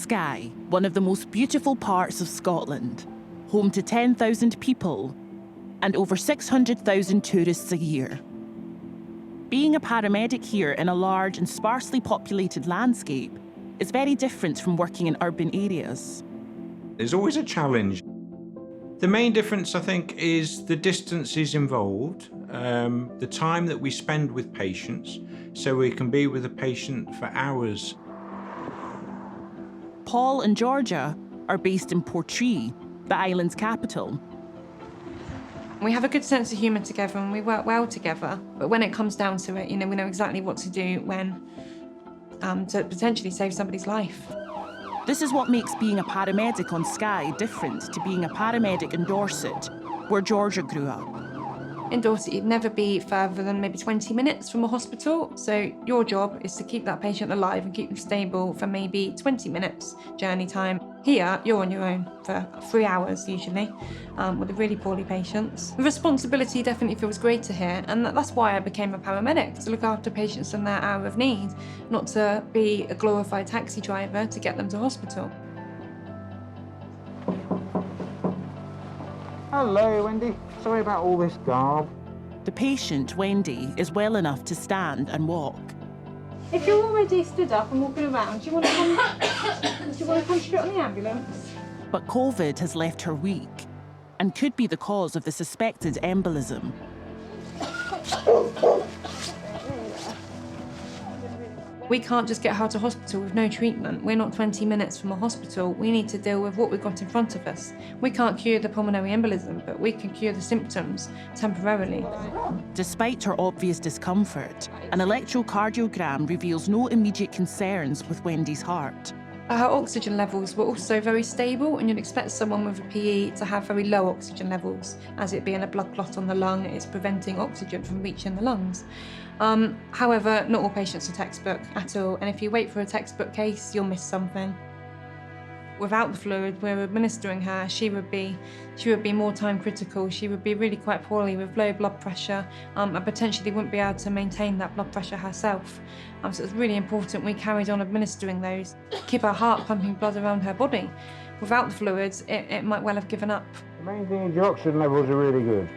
Skye, one of the most beautiful parts of Scotland, home to 10,000 people and over 600,000 tourists a year. Being a paramedic here in a large and sparsely populated landscape is very different from working in urban areas. There's always a challenge. The main difference, I think, is the distances involved, the time that we spend with patients, so we can be with a patient for hours. Paul and Georgia are based in Portree, the island's capital. We have a good sense of humour together and we work well together. But when it comes down to it, we know exactly what to do when to potentially save somebody's life. This is what makes being a paramedic on Skye different to being a paramedic in Dorset, where Georgia grew up. In Dorset, you'd never be further than maybe 20 minutes from a hospital. So your job is to keep that patient alive and keep them stable for maybe 20 minutes journey time. Here, you're on your own for 3 hours usually, with the really poorly patients. The responsibility definitely feels greater here, and that's why I became a paramedic, to look after patients in their hour of need, not to be a glorified taxi driver to get them to hospital. Hello, Wendy. Sorry about all this garb. The patient, Wendy, is well enough to stand and walk. If you're already stood up and walking around, do you want to come straight on the ambulance? But COVID has left her weak and could be the cause of the suspected embolism. We can't just get her to hospital with no treatment. We're not 20 minutes from a hospital. We need to deal with what we've got in front of us. We can't cure the pulmonary embolism, but we can cure the symptoms temporarily. Despite her obvious discomfort, an electrocardiogram reveals no immediate concerns with Wendy's heart. Her oxygen levels were also very stable, and you'd expect someone with a PE to have very low oxygen levels. As it being a blood clot on the lung, it's preventing oxygen from reaching the lungs. However, not all patients are textbook at all, and if you wait for a textbook case, you'll miss something. Without the fluid we're administering her, she would be more time critical. She would be really quite poorly with low blood pressure, and potentially wouldn't be able to maintain that blood pressure herself. So it's really important we carried on administering those, keep her heart pumping blood around her body. Without the fluids, it might well have given up. The main thing is your oxygen levels are really good.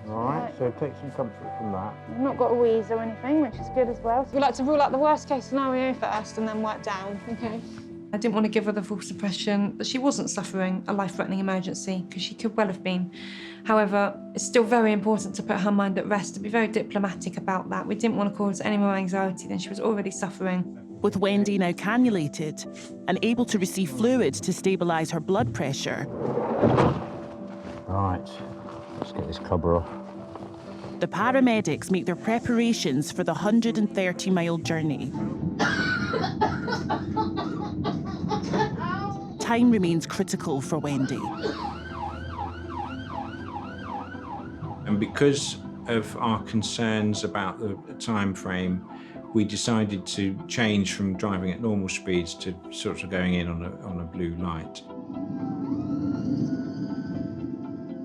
All right, so take some comfort from that. I've not got a wheeze or anything, which is good as well. We like to rule out the worst case scenario first and then work down, okay? I didn't want to give her the false impression that she wasn't suffering a life-threatening emergency, because she could well have been. However, it's still very important to put her mind at rest, to be very diplomatic about that. We didn't want to cause any more anxiety than she was already suffering. With Wendy now cannulated and able to receive fluid to stabilise her blood pressure. Right, let's get this cover off. The paramedics make their preparations for the 130-mile journey. Time remains critical for Wendy. And because of our concerns about the time frame, we decided to change from driving at normal speeds to sort of going in on a blue light.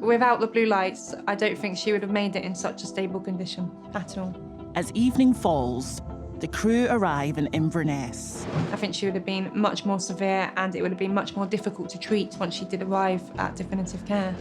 Without the blue lights, I don't think she would have made it in such a stable condition at all. As evening falls, the crew arrive in Inverness. I think she would have been much more severe, and it would have been much more difficult to treat once she did arrive at definitive care.